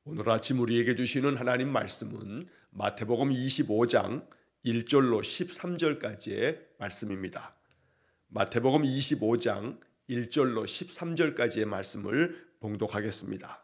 오늘 아침 우리에게 주시는 하나님 말씀은 마태복음 25장 1절로 13절까지의 말씀입니다. 마태복음 25장 1절로 13절까지의 말씀을 봉독하겠습니다.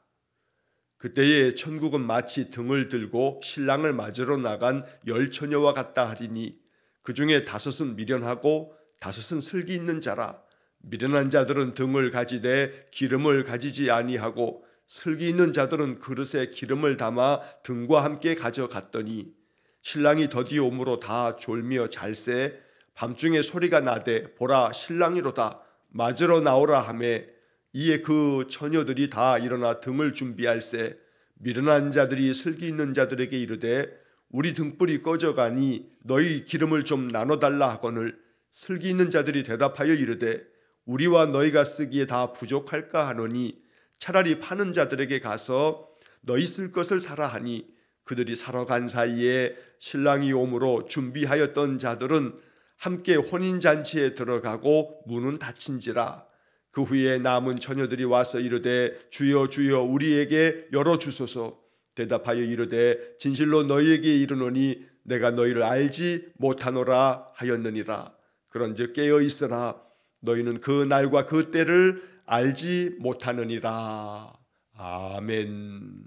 그때에 천국은 마치 등을 들고 신랑을 맞으러 나간 열 처녀와 같다 하리니 그 중에 다섯은 미련하고 다섯은 슬기 있는 자라. 미련한 자들은 등을 가지되 기름을 가지지 아니하고 슬기 있는 자들은 그릇에 기름을 담아 등과 함께 가져갔더니 신랑이 더디 오므로 다 졸며 잘새 밤중에 소리가 나되 보라 신랑이로다 맞으러 나오라 하매 이에 그 처녀들이 다 일어나 등을 준비할세 미련한 자들이 슬기 있는 자들에게 이르되 우리 등불이 꺼져가니 너희 기름을 좀 나눠달라 하거늘 슬기 있는 자들이 대답하여 이르되 우리와 너희가 쓰기에 다 부족할까 하노니 차라리 파는 자들에게 가서 너희 쓸 것을 사라 하니 그들이 사러 간 사이에 신랑이 오므로 준비하였던 자들은 함께 혼인잔치에 들어가고 문은 닫힌지라. 그 후에 남은 처녀들이 와서 이르되 주여 주여 우리에게 열어주소서. 대답하여 이르되 진실로 너희에게 이르노니 내가 너희를 알지 못하노라 하였느니라. 그런즉 깨어 있으라. 너희는 그 날과 그 때를 알지 못하느니라. 아멘.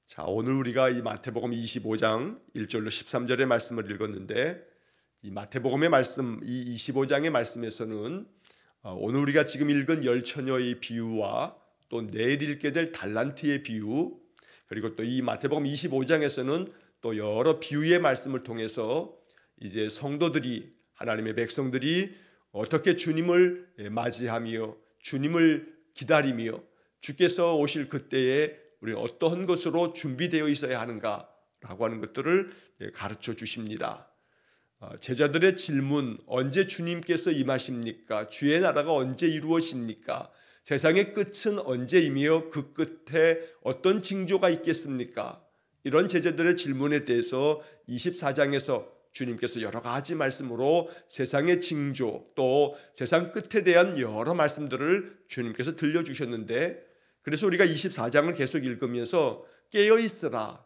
자, 오늘 우리가 이 마태복음 25장 1절로 13절의 말씀을 읽었는데 이 마태복음의 말씀, 이 25장의 말씀에서는 오늘 우리가 지금 읽은 열 처녀의 비유와 또 내일 읽게 될 달란트의 비유, 그리고 또 이 마태복음 25장에서는 또 여러 비유의 말씀을 통해서 이제 성도들이, 하나님의 백성들이 어떻게 주님을 맞이하며 주님을 기다리며 주께서 오실 그때에 우리 어떠한 것으로 준비되어 있어야 하는가라고 하는 것들을 가르쳐 주십니다. 제자들의 질문, 언제 주님께서 임하십니까? 주의 나라가 언제 이루어집니까? 세상의 끝은 언제이며 그 끝에 어떤 징조가 있겠습니까? 이런 제자들의 질문에 대해서 24장에서 주님께서 여러 가지 말씀으로 세상의 징조 또 세상 끝에 대한 여러 말씀들을 주님께서 들려주셨는데, 그래서 우리가 24장을 계속 읽으면서 깨어있으라,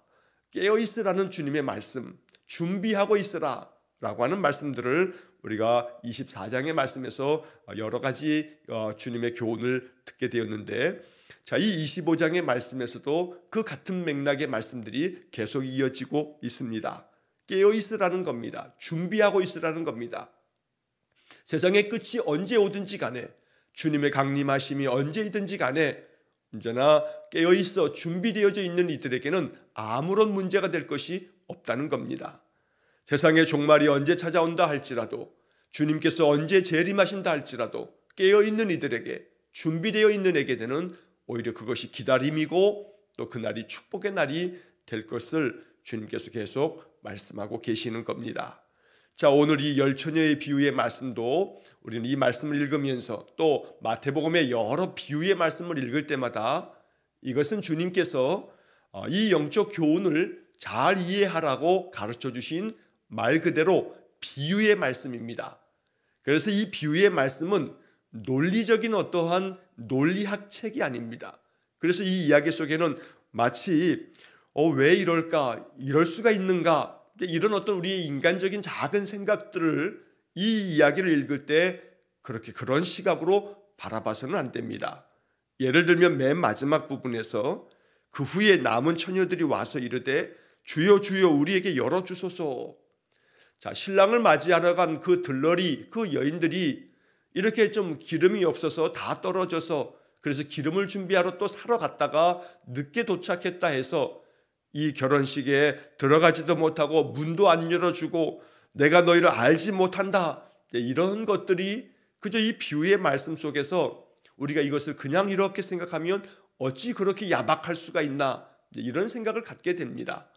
깨어있으라는 주님의 말씀, 준비하고 있으라 라고 하는 말씀들을 우리가 24장의 말씀에서 여러 가지 주님의 교훈을 듣게 되었는데, 자, 이 25장의 말씀에서도 그 같은 맥락의 말씀들이 계속 이어지고 있습니다. 깨어있으라는 겁니다. 준비하고 있으라는 겁니다. 세상의 끝이 언제 오든지 간에, 주님의 강림하심이 언제이든지 간에 언제나 깨어있어 준비되어져 있는 이들에게는 아무런 문제가 될 것이 없다는 겁니다. 세상의 종말이 언제 찾아온다 할지라도, 주님께서 언제 재림하신다 할지라도 깨어있는 이들에게, 준비되어 있는 에게는 오히려 그것이 기다림이고 또 그날이 축복의 날이 될 것을 주님께서 계속 말씀하고 계시는 겁니다. 자, 오늘 이 열 처녀의 비유의 말씀도 우리는 이 말씀을 읽으면서 또 마태복음의 여러 비유의 말씀을 읽을 때마다 이것은 주님께서 이 영적 교훈을 잘 이해하라고 가르쳐 주신 말 그대로 비유의 말씀입니다. 그래서 이 비유의 말씀은 논리적인 어떠한 논리학 책이 아닙니다. 그래서 이 이야기 속에는 마치 왜 이럴까? 이럴 수가 있는가? 이런 어떤 우리의 인간적인 작은 생각들을 이 이야기를 읽을 때 그런 시각으로 바라봐서는 안 됩니다. 예를 들면 맨 마지막 부분에서 그 후에 남은 처녀들이 와서 이르되 주여 주여 우리에게 열어주소서. 자, 신랑을 맞이하러 간 그 들러리, 그 여인들이 이렇게 좀 기름이 없어서 다 떨어져서 그래서 기름을 준비하러 또 사러 갔다가 늦게 도착했다 해서 이 결혼식에 들어가지도 못하고 문도 안 열어주고 내가 너희를 알지 못한다, 이런 것들이 그저 이 비유의 말씀 속에서 우리가 이것을 그냥 이렇게 생각하면 어찌 그렇게 야박할 수가 있나, 이런 생각을 갖게 됩니다.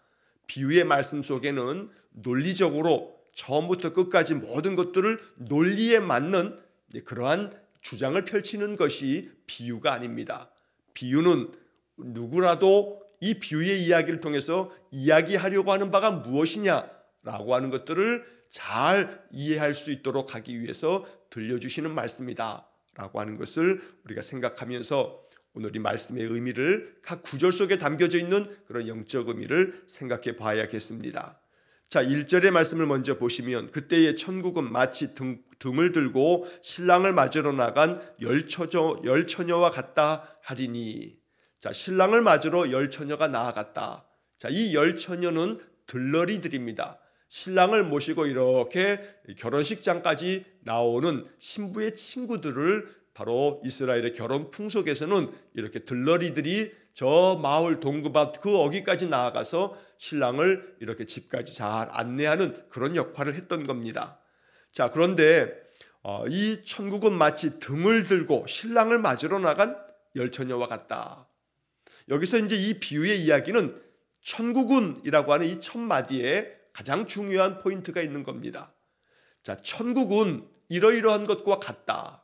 비유의 말씀 속에는 논리적으로 처음부터 끝까지 모든 것들을 논리에 맞는 그러한 주장을 펼치는 것이 비유가 아닙니다. 비유는 누구라도 이 비유의 이야기를 통해서 이야기하려고 하는 바가 무엇이냐라고 하는 것들을 잘 이해할 수 있도록 하기 위해서 들려주시는 말씀이다 라고 하는 것을 우리가 생각하면서 오늘 이 말씀의 의미를 각 구절 속에 담겨져 있는 그런 영적 의미를 생각해 봐야겠습니다. 자, 1절의 말씀을 먼저 보시면 그때의 천국은 마치 등을 들고 신랑을 맞으러 나간 열처녀와 같다 하리니. 자, 신랑을 맞으러 열처녀가 나아갔다. 자, 이 열처녀는 들러리들입니다. 신랑을 모시고 이렇게 결혼식장까지 나오는 신부의 친구들을 바로 이스라엘의 결혼 풍속에서는 이렇게 들러리들이 저 마을 동그밭 그 어귀까지 나아가서 신랑을 이렇게 집까지 잘 안내하는 그런 역할을 했던 겁니다. 자, 그런데 이 천국은 마치 등을 들고 신랑을 맞으러 나간 열처녀와 같다. 여기서 이제 이 비유의 이야기는 천국은이라고 하는 이 첫 마디에 가장 중요한 포인트가 있는 겁니다. 자, 천국은 이러이러한 것과 같다.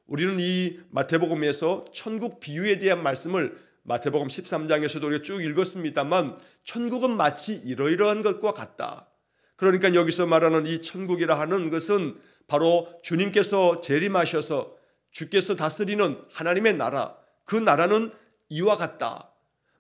우리는 이 마태복음에서 천국 비유에 대한 말씀을 마태복음 13장에서도 우리가 쭉 읽었습니다만 천국은 마치 이러이러한 것과 같다. 그러니까 여기서 말하는 이 천국이라 하는 것은 바로 주님께서 재림하셔서 주께서 다스리는 하나님의 나라, 그 나라는 이와 같다.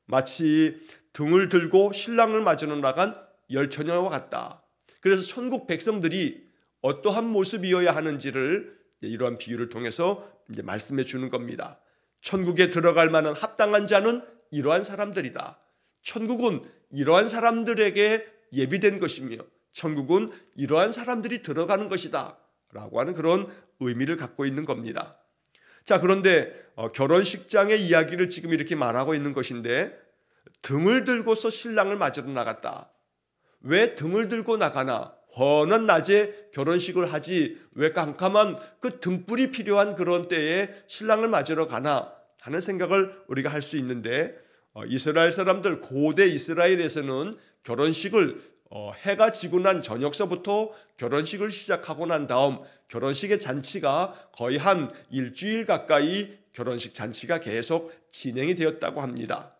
마치 등을 들고 신랑을 맞으러 나간 열처녀와 같다. 그래서 천국 백성들이 어떠한 모습이어야 하는지를 이러한 비유를 통해서 이제 말씀해 주는 겁니다. 천국에 들어갈 만한 합당한 자는 이러한 사람들이다. 천국은 이러한 사람들에게 예비된 것이며 천국은 이러한 사람들이 들어가는 것이다 라고 하는 그런 의미를 갖고 있는 겁니다. 자, 그런데 결혼식장의 이야기를 지금 이렇게 말하고 있는 것인데 등을 들고서 신랑을 맞으러 나갔다. 왜 등을 들고 나가나? 환한 낮에 결혼식을 하지 왜 깜깜한 그 등불이 필요한 그런 때에 신랑을 맞으러 가나 하는 생각을 우리가 할 수 있는데, 이스라엘 사람들 고대 이스라엘에서는 결혼식을 해가 지고 난 저녁서부터 결혼식을 시작하고 난 다음 결혼식의 잔치가 거의 한 일주일 가까이 결혼식 잔치가 계속 진행이 되었다고 합니다.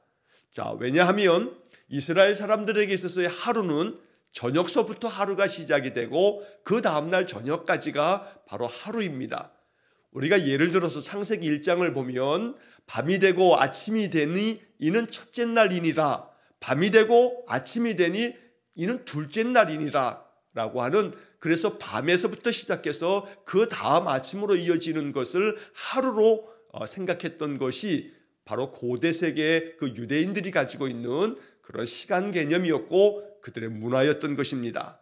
자, 왜냐하면 이스라엘 사람들에게 있어서의 하루는 저녁서부터 하루가 시작이 되고 그 다음날 저녁까지가 바로 하루입니다. 우리가 예를 들어서 창세기 1장을 보면 밤이 되고 아침이 되니 이는 첫째 날이니라, 밤이 되고 아침이 되니 이는 둘째 날이니라 라고 하는, 그래서 밤에서부터 시작해서 그 다음 아침으로 이어지는 것을 하루로 생각했던 것이 바로 고대 세계의 그 유대인들이 가지고 있는 그런 시간 개념이었고 그들의 문화였던 것입니다.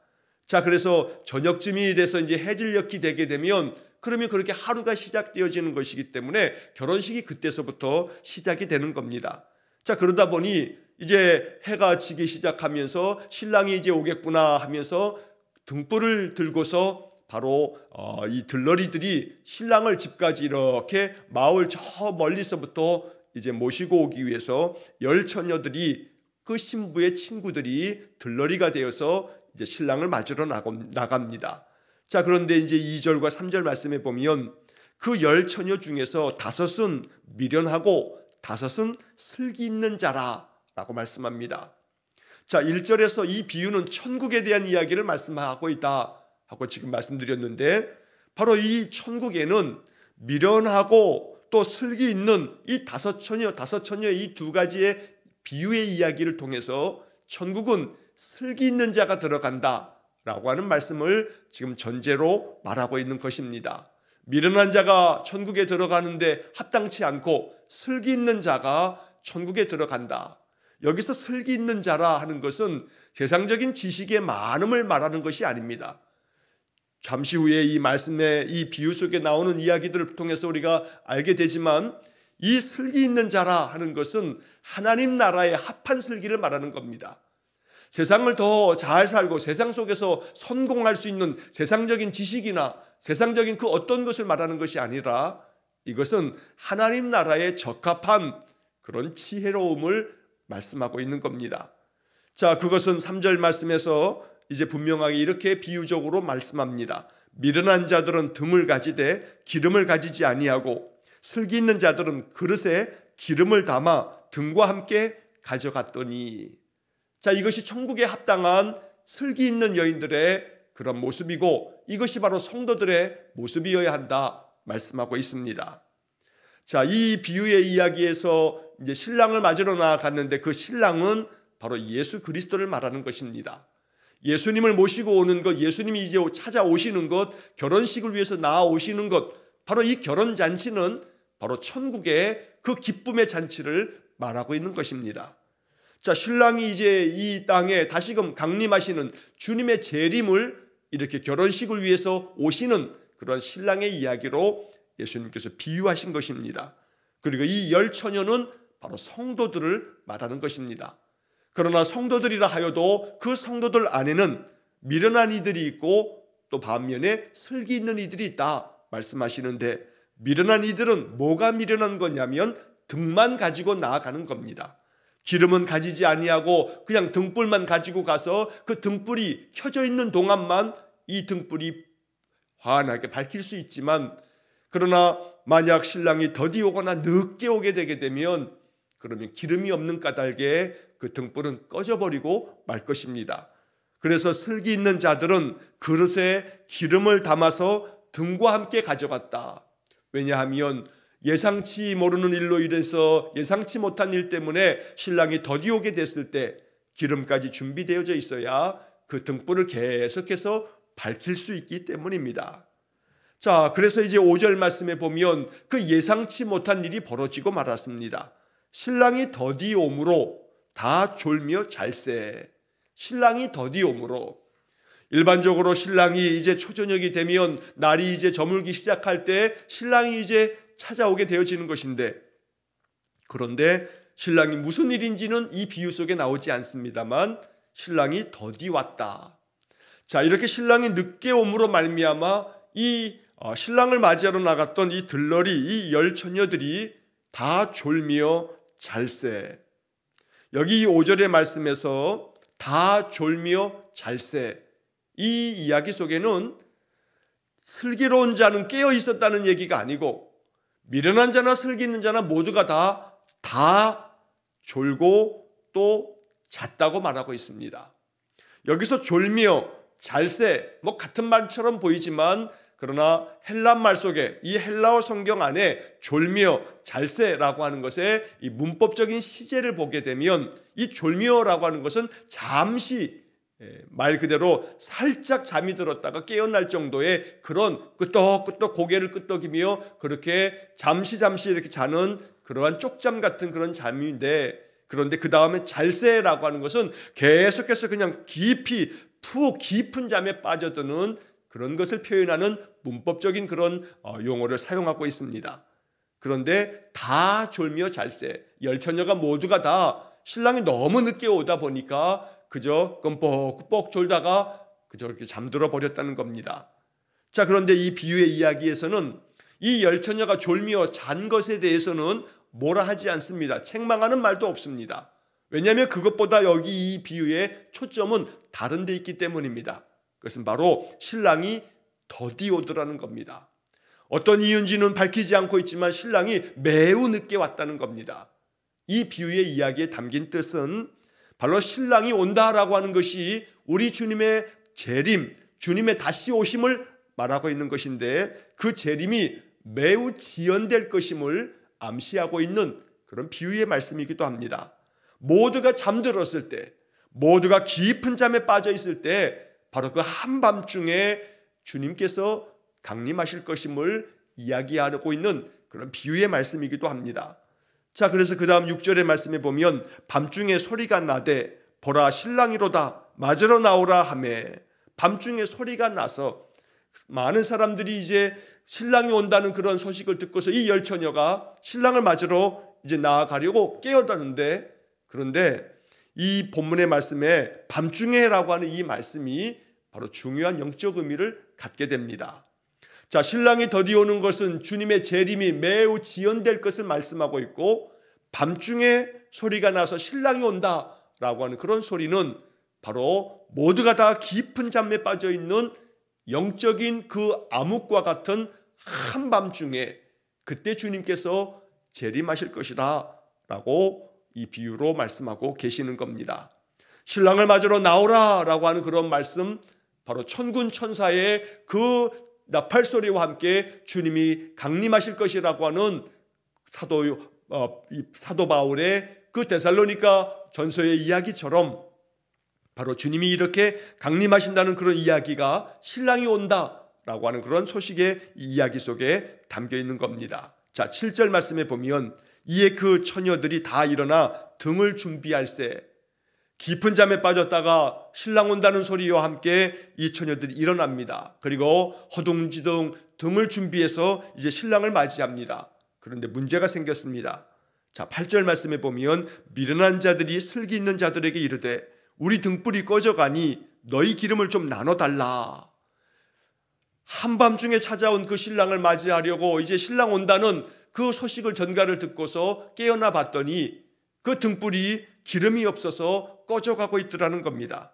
자, 그래서 저녁쯤이 돼서 이제 해질녘이 되게 되면 그러면 그렇게 하루가 시작되어지는 것이기 때문에 결혼식이 그때서부터 시작이 되는 겁니다. 자, 그러다 보니 이제 해가 지기 시작하면서 신랑이 이제 오겠구나 하면서 등불을 들고서 바로 이 들러리들이 신랑을 집까지 이렇게 마을 저 멀리서부터 이제 모시고 오기 위해서 열처녀들이 그 신부의 친구들이 들러리가 되어서 이제 신랑을 맞으러 나갑니다. 자, 그런데 이제 2절과 3절 말씀에 보면 그 열처녀 중에서 5은 미련하고 5은 슬기 있는 자라라고 말씀합니다. 자, 1절에서 이 비유는 천국에 대한 이야기를 말씀하고 있다 하고 지금 말씀드렸는데, 바로 이 천국에는 미련하고 또 슬기 있는 이 5처녀의 이 두 가지의 비유의 이야기를 통해서 천국은 슬기 있는 자가 들어간다라고 하는 말씀을 지금 전제로 말하고 있는 것입니다. 미련한 자가 천국에 들어가는데 합당치 않고 슬기 있는 자가 천국에 들어간다. 여기서 슬기 있는 자라 하는 것은 세상적인 지식의 많음을 말하는 것이 아닙니다. 잠시 후에 이 말씀의 이 비유 속에 나오는 이야기들을 통해서 우리가 알게 되지만 이 슬기 있는 자라 하는 것은 하나님 나라의 합한 슬기를 말하는 겁니다. 세상을 더 잘 살고 세상 속에서 성공할 수 있는 세상적인 지식이나 세상적인 그 어떤 것을 말하는 것이 아니라 이것은 하나님 나라에 적합한 그런 지혜로움을 말씀하고 있는 겁니다. 자, 그것은 3절 말씀에서 이제 분명하게 이렇게 비유적으로 말씀합니다. 미련한 자들은 등을 가지되 기름을 가지지 아니하고 슬기 있는 자들은 그릇에 기름을 담아 등과 함께 가져갔더니. 자, 이것이 천국에 합당한 슬기 있는 여인들의 그런 모습이고 이것이 바로 성도들의 모습이어야 한다 말씀하고 있습니다. 자, 이 비유의 이야기에서 이제 신랑을 맞으러 나아갔는데 그 신랑은 바로 예수 그리스도를 말하는 것입니다. 예수님을 모시고 오는 것, 예수님이 이제 찾아오시는 것, 결혼식을 위해서 나아오시는 것, 바로 이 결혼잔치는 바로 천국의 그 기쁨의 잔치를 말하고 있는 것입니다. 자, 신랑이 이제 이 땅에 다시금 강림하시는 주님의 재림을 이렇게 결혼식을 위해서 오시는 그런 신랑의 이야기로 예수님께서 비유하신 것입니다. 그리고 이 열 처녀는 바로 성도들을 말하는 것입니다. 그러나 성도들이라 하여도 그 성도들 안에는 미련한 이들이 있고 또 반면에 슬기 있는 이들이 있다 말씀하시는데, 미련한 이들은 뭐가 미련한 거냐면 등만 가지고 나아가는 겁니다. 기름은 가지지 아니하고 그냥 등불만 가지고 가서 그 등불이 켜져 있는 동안만 이 등불이 환하게 밝힐 수 있지만, 그러나 만약 신랑이 더디 오거나 늦게 오게 되게 되면 그러면 기름이 없는 까닭에 그 등불은 꺼져버리고 말 것입니다. 그래서 슬기 있는 자들은 그릇에 기름을 담아서 등과 함께 가져갔다. 왜냐하면 예상치 모르는 일로 인해서 예상치 못한 일 때문에 신랑이 더디 오게 됐을 때 기름까지 준비되어져 있어야 그 등불을 계속해서 밝힐 수 있기 때문입니다. 자, 그래서 이제 5절 말씀에 보면 그 예상치 못한 일이 벌어지고 말았습니다. 신랑이 더디 오므로 다 졸며 잘세. 신랑이 더디 오므로, 일반적으로 신랑이 이제 초저녁이 되면 날이 이제 저물기 시작할 때 신랑이 이제 찾아오게 되어지는 것인데, 그런데 신랑이 무슨 일인지는 이 비유 속에 나오지 않습니다만 신랑이 더디 왔다. 자, 이렇게 신랑이 늦게 오므로 말미암아 이 신랑을 맞이하러 나갔던 이 들러리, 이 열 처녀들이 다 졸며 잘세. 여기 5절의 말씀에서 다 졸며 잘세, 이 이야기 속에는 슬기로운 자는 깨어 있었다는 얘기가 아니고 미련한 자나 슬기 있는 자나 모두가 다 졸고 또 잤다고 말하고 있습니다. 여기서 졸며 잘세, 뭐 같은 말처럼 보이지만 그러나 헬라 말 속에, 이 헬라어 성경 안에 졸며 잘세라고 하는 것의 이 문법적인 시제를 보게 되면 이 졸며라고 하는 것은 잠시, 말 그대로 살짝 잠이 들었다가 깨어날 정도의 그런 끄떡끄떡 고개를 끄덕이며 그렇게 잠시 이렇게 자는 그러한 쪽잠 같은 그런 잠인데, 그런데 그 다음에 잘세라고 하는 것은 계속해서 그냥 깊이 푹 깊은 잠에 빠져드는 그런 것을 표현하는 문법적인 그런 용어를 사용하고 있습니다. 그런데 다 졸며 잘세, 열 처녀가 모두가 다 신랑이 너무 늦게 오다 보니까 그저 끔뻑끔뻑 졸다가 그저 이렇게 잠들어 버렸다는 겁니다. 자, 그런데 이 비유의 이야기에서는 이 열 처녀가 졸며 잔 것에 대해서는 뭐라 하지 않습니다. 책망하는 말도 없습니다. 왜냐하면 그것보다 여기 이 비유의 초점은 다른 데 있기 때문입니다. 그것은 바로 신랑이 더디 오더라는 겁니다. 어떤 이유인지는 밝히지 않고 있지만 신랑이 매우 늦게 왔다는 겁니다. 이 비유의 이야기에 담긴 뜻은 바로 신랑이 온다라고 하는 것이 우리 주님의 재림, 주님의 다시 오심을 말하고 있는 것인데, 그 재림이 매우 지연될 것임을 암시하고 있는 그런 비유의 말씀이기도 합니다. 모두가 잠들었을 때, 모두가 깊은 잠에 빠져 있을 때 바로 그 한밤중에 주님께서 강림하실 것임을 이야기하고 있는 그런 비유의 말씀이기도 합니다. 자, 그래서 그 다음 6절의 말씀에 보면 밤중에 소리가 나되 보라 신랑이로다 맞으러 나오라 하매, 밤중에 소리가 나서 많은 사람들이 이제 신랑이 온다는 그런 소식을 듣고서 이 열 처녀가 신랑을 맞으러 이제 나아가려고 깨어드는데, 그런데 이 본문의 말씀에 밤중에라고 하는 이 말씀이 바로 중요한 영적 의미를 갖게 됩니다. 자, 신랑이 더디 오는 것은 주님의 재림이 매우 지연될 것을 말씀하고 있고, 밤중에 소리가 나서 신랑이 온다라고 하는 그런 소리는 바로 모두가 다 깊은 잠에 빠져 있는 영적인 그 암흑과 같은 한밤중에 그때 주님께서 재림하실 것이라 라고 이 비유로 말씀하고 계시는 겁니다. 신랑을 맞으러 나오라라고 하는 그런 말씀, 바로 천군 천사의 그 나팔소리와 함께 주님이 강림하실 것이라고 하는 사도 바울의 그 데살로니가 전서의 이야기처럼 바로 주님이 이렇게 강림하신다는 그런 이야기가 신랑이 온다라고 하는 그런 소식의 이야기 속에 담겨 있는 겁니다. 자, 7절 말씀에 보면 이에 그 처녀들이 다 일어나 등을 준비할세. 깊은 잠에 빠졌다가 신랑 온다는 소리와 함께 이 처녀들이 일어납니다. 그리고 허둥지둥 등을 준비해서 이제 신랑을 맞이합니다. 그런데 문제가 생겼습니다. 자, 8절 말씀에 보면 미련한 자들이 슬기 있는 자들에게 이르되 우리 등불이 꺼져가니 너희 기름을 좀 나눠달라. 한밤중에 찾아온 그 신랑을 맞이하려고 이제 신랑 온다는 그 소식을 전가를 듣고서 깨어나 봤더니 그 등불이 기름이 없어서 꺼져가고 있더라는 겁니다.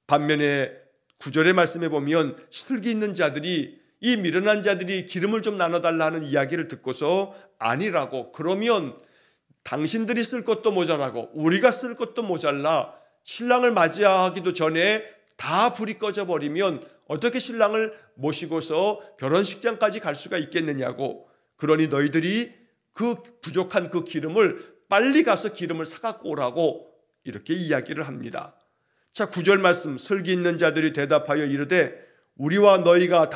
반면에 9절의 말씀에 보면 슬기 있는 자들이, 이 미련한 자들이 기름을 좀 나눠달라는 이야기를 듣고서 아니라고, 그러면 당신들이 쓸 것도 모자라고 우리가 쓸 것도 모자라 신랑을 맞이하기도 전에 다 불이 꺼져버리면 어떻게 신랑을 모시고서 결혼식장까지 갈 수가 있겠느냐고, 그러니 너희들이 그 부족한 그 기름을 빨리 가서 기름을 사갖고 오라고 이렇게 이야기를 합니다. 자, 9절 말씀, 슬기 있는 자들이 대답하여 이르되 우리와 너희가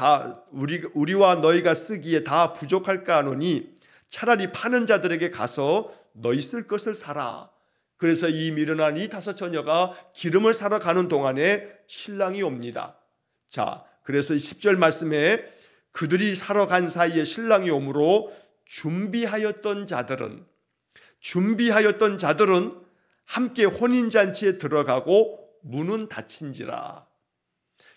쓰기에 다 부족할까 하노니 차라리 파는 자들에게 가서 너희 쓸 것을 사라. 그래서 이 미련한 이 5 처녀가 기름을 사러 가는 동안에 신랑이 옵니다. 자, 그래서 10절 말씀에 그들이 사러 간 사이에 신랑이 오므로 준비하였던 자들은 함께 혼인잔치에 들어가고 문은 닫힌지라.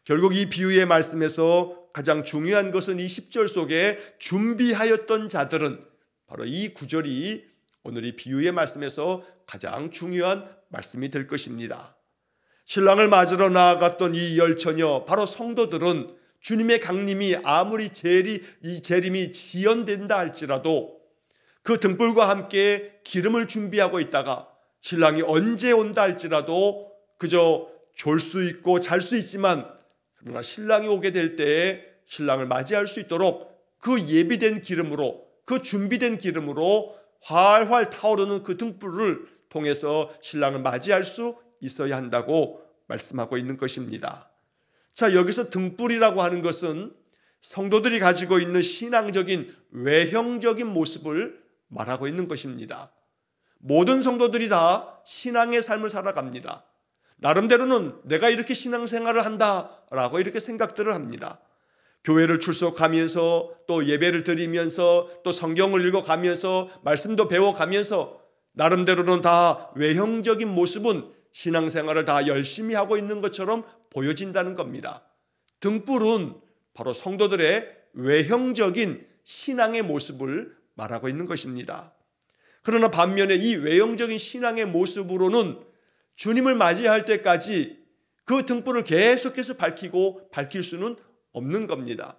결국 이 비유의 말씀에서 가장 중요한 것은 이 10절 속에 준비하였던 자들은, 바로 이 9절이 오늘 이 비유의 말씀에서 가장 중요한 말씀이 될 것입니다. 신랑을 맞으러 나아갔던 이 10처녀, 바로 성도들은 주님의 강림이 아무리 재림이 지연된다 할지라도 그 등불과 함께 기름을 준비하고 있다가 신랑이 언제 온다 할지라도 그저 졸 수 있고 잘 수 있지만, 그러나 신랑이 오게 될 때에 신랑을 맞이할 수 있도록 그 예비된 기름으로, 그 준비된 기름으로 활활 타오르는 그 등불을 통해서 신랑을 맞이할 수 있어야 한다고 말씀하고 있는 것입니다. 자, 여기서 등불이라고 하는 것은 성도들이 가지고 있는 신앙적인 외형적인 모습을 말하고 있는 것입니다. 모든 성도들이 다 신앙의 삶을 살아갑니다. 나름대로는 내가 이렇게 신앙생활을 한다라고 이렇게 생각들을 합니다. 교회를 출석하면서 또 예배를 드리면서 또 성경을 읽어가면서 말씀도 배워가면서 나름대로는 다 외형적인 모습은 신앙생활을 다 열심히 하고 있는 것처럼 보여진다는 겁니다. 등불은 바로 성도들의 외형적인 신앙의 모습을 말하고 있는 것입니다. 그러나 반면에 이 외형적인 신앙의 모습으로는 주님을 맞이할 때까지 그 등불을 계속해서 밝힐 수는 없는 겁니다.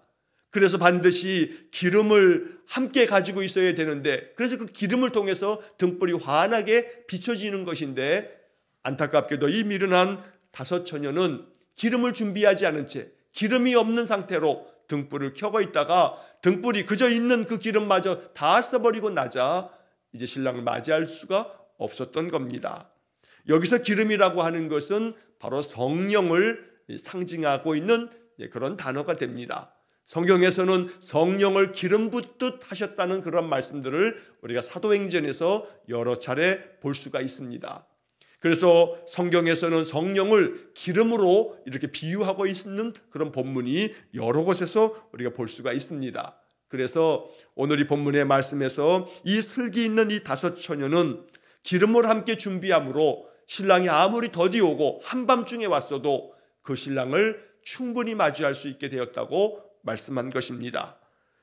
그래서 반드시 기름을 함께 가지고 있어야 되는데, 그래서 그 기름을 통해서 등불이 환하게 비춰지는 것인데, 안타깝게도 이 미련한 5 처녀는 기름을 준비하지 않은 채 기름이 없는 상태로 등불을 켜고 있다가 등불이 그저 있는 그 기름마저 다 써버리고 나자 이제 신랑을 맞이할 수가 없었던 겁니다. 여기서 기름이라고 하는 것은 바로 성령을 상징하고 있는 그런 단어가 됩니다. 성경에서는 성령을 기름 붓듯 하셨다는 그런 말씀들을 우리가 사도행전에서 여러 차례 볼 수가 있습니다. 그래서 성경에서는 성령을 기름으로 이렇게 비유하고 있는 그런 본문이 여러 곳에서 우리가 볼 수가 있습니다. 그래서 오늘 이 본문의 말씀에서 이 슬기 있는 이 5 처녀는 기름을 함께 준비함으로 신랑이 아무리 더디 오고 한밤중에 왔어도 그 신랑을 충분히 맞이할 수 있게 되었다고 말씀한 것입니다.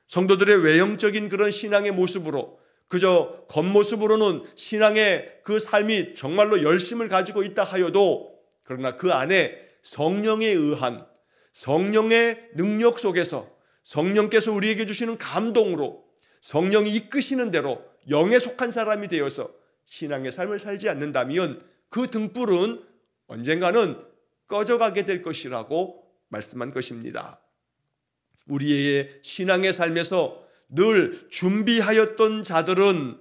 성도들의 외형적인 그런 신앙의 모습으로, 그저 겉모습으로는 신앙의 그 삶이 정말로 열심을 가지고 있다 하여도, 그러나 그 안에 성령에 의한 성령의 능력 속에서 성령께서 우리에게 주시는 감동으로 성령이 이끄시는 대로 영에 속한 사람이 되어서 신앙의 삶을 살지 않는다면 그 등불은 언젠가는 꺼져가게 될 것이라고 말씀한 것입니다. 우리의 신앙의 삶에서 늘 준비하였던 자들은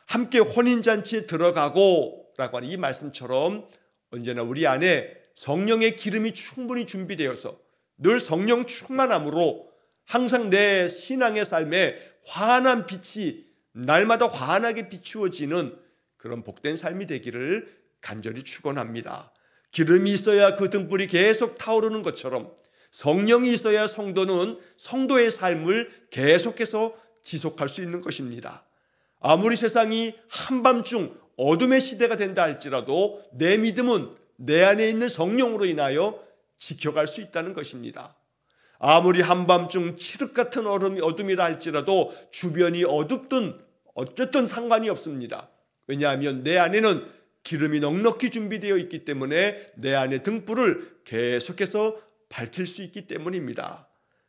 함께 혼인잔치에 들어가고 라고 하는 이 말씀처럼 언제나 우리 안에 성령의 기름이 충분히 준비되어서 늘 성령 충만함으로 항상 내 신앙의 삶에 환한 빛이 날마다 환하게 비추어지는 그런 복된 삶이 되기를 간절히 축원합니다. 기름이 있어야 그 등불이 계속 타오르는 것처럼 성령이 있어야 성도는 성도의 삶을 계속해서 지속할 수 있는 것입니다. 아무리 세상이 한밤중 어둠의 시대가 된다 할지라도 내 믿음은 내 안에 있는 성령으로 인하여 지켜갈 수 있다는 것입니다. 아무리 한밤중 칠흑 같은 어둠이라 할지라도 주변이 어둡든 어쨌든 상관이 없습니다. 왜냐하면 내 안에는 기름이 넉넉히 준비되어 있기 때문에 내 안의 등불을 계속해서 밝힐 수 있기 때문입니다.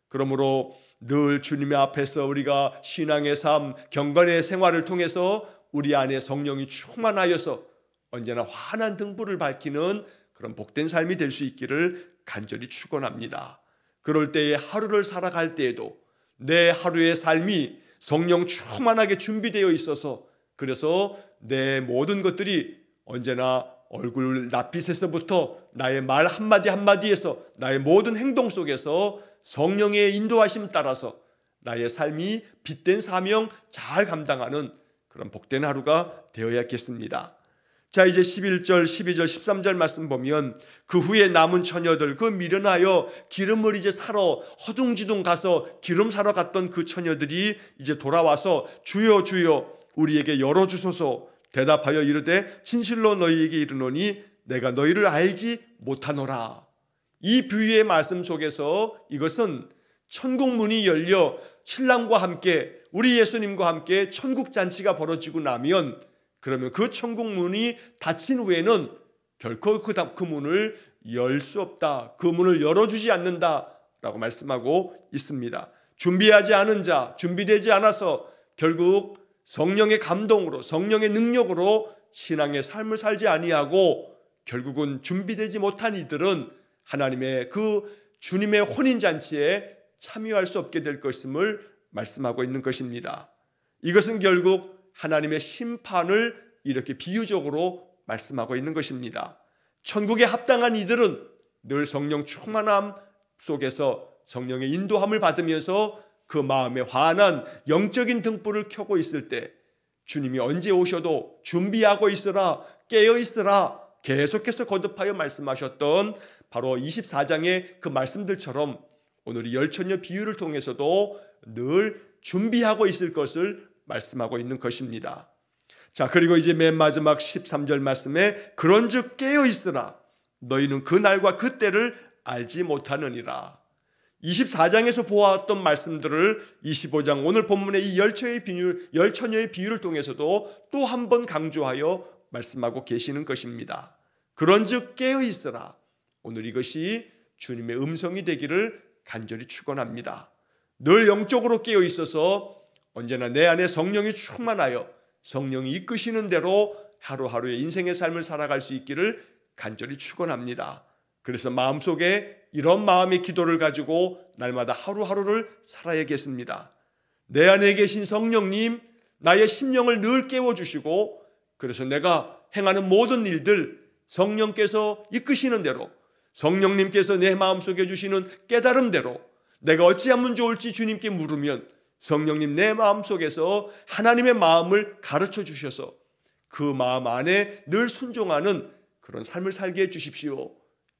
그러므로 늘 주님의 앞에서 우리가 신앙의 삶, 경건의 생활을 통해서 우리 안에 성령이 충만하여서 언제나 환한 등불을 밝히는 그런 복된 삶이 될 수 있기를 간절히 축원합니다. 그럴 때에 하루를 살아갈 때에도 내 하루의 삶이 성령 충만하게 준비되어 있어서 그래서 내 모든 것들이 언제나 얼굴 낯빛에서부터 나의 말 한마디 한마디에서 나의 모든 행동 속에서 성령의 인도하심 따라서 나의 삶이 빛된 사명 잘 감당하는 그런 복된 하루가 되어야겠습니다. 자, 이제 11절, 12절, 13절 말씀 보면 그 후에 남은 처녀들 그 미련하여 기름을 이제 사러 허둥지둥 가서 기름 사러 갔던 그 처녀들이 이제 돌아와서 주여 주여 우리에게 열어주소서 대답하여 이르되 진실로 너희에게 이르노니 내가 너희를 알지 못하노라. 이 비유의 말씀 속에서 이것은 천국 문이 열려 신랑과 함께 우리 예수님과 함께 천국 잔치가 벌어지고 나면 그러면 그 천국 문이 닫힌 후에는 결코 그 문을 열 수 없다. 그 문을 열어주지 않는다 라고 말씀하고 있습니다. 준비하지 않은 자, 준비되지 않아서 결국 성령의 감동으로 성령의 능력으로 신앙의 삶을 살지 아니하고 결국은 준비되지 못한 이들은 하나님의 그 주님의 혼인잔치에 참여할 수 없게 될 것임을 말씀하고 있는 것입니다. 이것은 결국 하나님의 심판을 이렇게 비유적으로 말씀하고 있는 것입니다. 천국에 합당한 이들은 늘 성령 충만함 속에서 성령의 인도함을 받으면서 그 마음에 환한 영적인 등불을 켜고 있을 때 주님이 언제 오셔도 준비하고 있으라, 깨어 있으라 계속해서 거듭하여 말씀하셨던 바로 24장의 그 말씀들처럼 오늘 이 열처녀 비유를 통해서도 늘 준비하고 있을 것을 말씀하고 있는 것입니다. 자, 그리고 이제 맨 마지막 13절 말씀에 그런즉 깨어 있으라 너희는 그 날과 그 때를 알지 못하느니라. 24장에서 보았던 말씀들을 25장 오늘 본문의 이 열처녀의 비유를 통해서도 또 한 번 강조하여 말씀하고 계시는 것입니다. 그런즉 깨어 있으라. 오늘 이것이 주님의 음성이 되기를 간절히 축원합니다. 늘 영적으로 깨어 있어서 언제나 내 안에 성령이 충만하여 성령이 이끄시는 대로 하루하루의 인생의 삶을 살아갈 수 있기를 간절히 축원합니다. 그래서 마음속에 이런 마음의 기도를 가지고 날마다 하루하루를 살아야겠습니다. 내 안에 계신 성령님, 나의 심령을 늘 깨워주시고 그래서 내가 행하는 모든 일들 성령께서 이끄시는 대로 성령님께서 내 마음속에 주시는 깨달음대로 내가 어찌하면 좋을지 주님께 물으면 성령님 내 마음속에서 하나님의 마음을 가르쳐 주셔서 그 마음 안에 늘 순종하는 그런 삶을 살게 해 주십시오.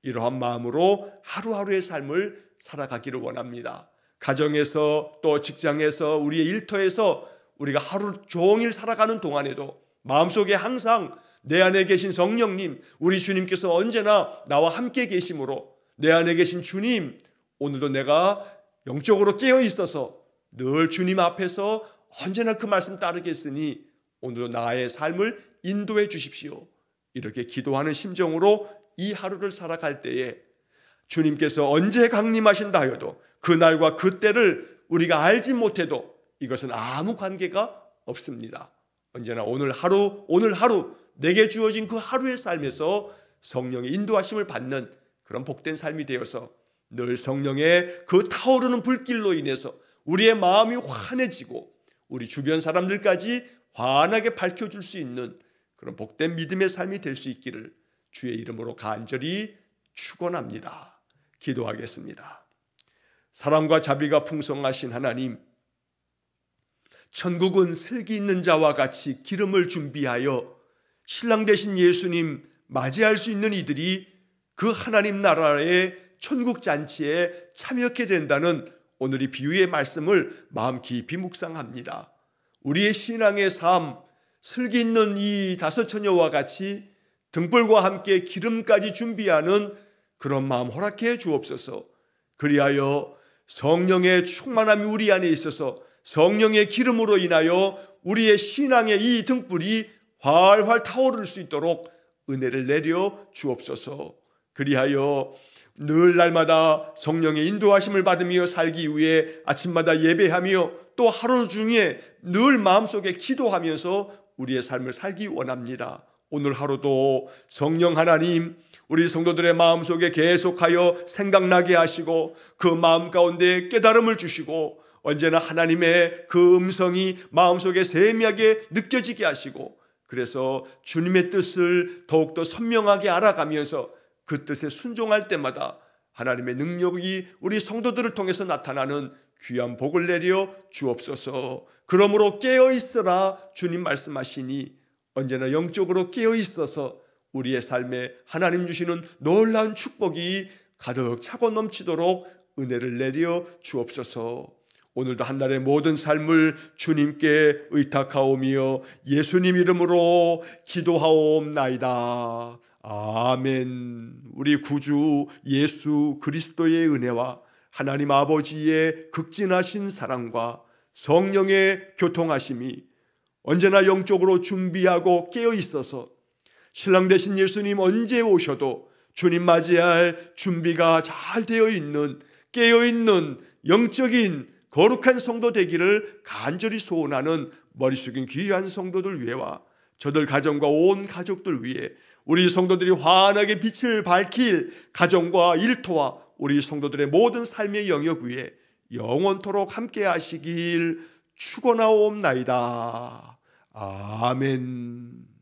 이러한 마음으로 하루하루의 삶을 살아가기를 원합니다. 가정에서 또 직장에서 우리의 일터에서 우리가 하루 종일 살아가는 동안에도 마음속에 항상 내 안에 계신 성령님, 우리 주님께서 언제나 나와 함께 계심으로 내 안에 계신 주님, 오늘도 내가 영적으로 깨어 있어서 늘 주님 앞에서 언제나 그 말씀 따르겠으니 오늘도 나의 삶을 인도해 주십시오. 이렇게 기도하는 심정으로 이 하루를 살아갈 때에 주님께서 언제 강림하신다 하여도 그 날과 그 때를 우리가 알지 못해도 이것은 아무 관계가 없습니다. 언제나 오늘 하루 내게 주어진 그 하루의 삶에서 성령의 인도하심을 받는 그런 복된 삶이 되어서 늘 성령의 그 타오르는 불길로 인해서 우리의 마음이 환해지고 우리 주변 사람들까지 환하게 밝혀줄 수 있는 그런 복된 믿음의 삶이 될 수 있기를 주의 이름으로 간절히 축원합니다. 기도하겠습니다. 사랑과 자비가 풍성하신 하나님, 천국은 슬기 있는 자와 같이 기름을 준비하여 신랑 되신 예수님 맞이할 수 있는 이들이 그 하나님 나라의 천국 잔치에 참여하게 된다는 오늘 이 비유의 말씀을 마음 깊이 묵상합니다. 우리의 신앙의 삶, 슬기 있는 이 다섯 처녀와 같이 등불과 함께 기름까지 준비하는 그런 마음 허락해 주옵소서. 그리하여 성령의 충만함이 우리 안에 있어서 성령의 기름으로 인하여 우리의 신앙의 이 등불이 활활 타오를 수 있도록 은혜를 내려 주옵소서. 그리하여 늘 날마다 성령의 인도하심을 받으며 살기 위해 아침마다 예배하며 또 하루 중에 늘 마음속에 기도하면서 우리의 삶을 살기 원합니다. 오늘 하루도 성령 하나님, 우리 성도들의 마음속에 계속하여 생각나게 하시고 그 마음 가운데 깨달음을 주시고 언제나 하나님의 그 음성이 마음속에 세미하게 느껴지게 하시고, 그래서 주님의 뜻을 더욱더 선명하게 알아가면서 그 뜻에 순종할 때마다 하나님의 능력이 우리 성도들을 통해서 나타나는 귀한 복을 내려 주옵소서. 그러므로 깨어있으라 주님 말씀하시니 언제나 영적으로 깨어있어서 우리의 삶에 하나님 주시는 놀라운 축복이 가득 차고 넘치도록 은혜를 내려 주옵소서. 오늘도 한 날의 모든 삶을 주님께 의탁하오며 예수님 이름으로 기도하옵나이다. 아멘. 우리 구주 예수 그리스도의 은혜와 하나님 아버지의 극진하신 사랑과 성령의 교통하심이 언제나 영적으로 준비하고 깨어 있어서 신랑 되신 예수님 언제 오셔도 주님 맞이할 준비가 잘 되어 있는, 깨어 있는 영적인 거룩한 성도 되기를 간절히 소원하는 머리 숙인 귀한 성도들 위해와 저들 가정과 온 가족들 위해 우리 성도들이 환하게 빛을 밝힐 가정과 일터와 우리 성도들의 모든 삶의 영역 위에 영원토록 함께 하시길 축원하옵나이다. 아멘.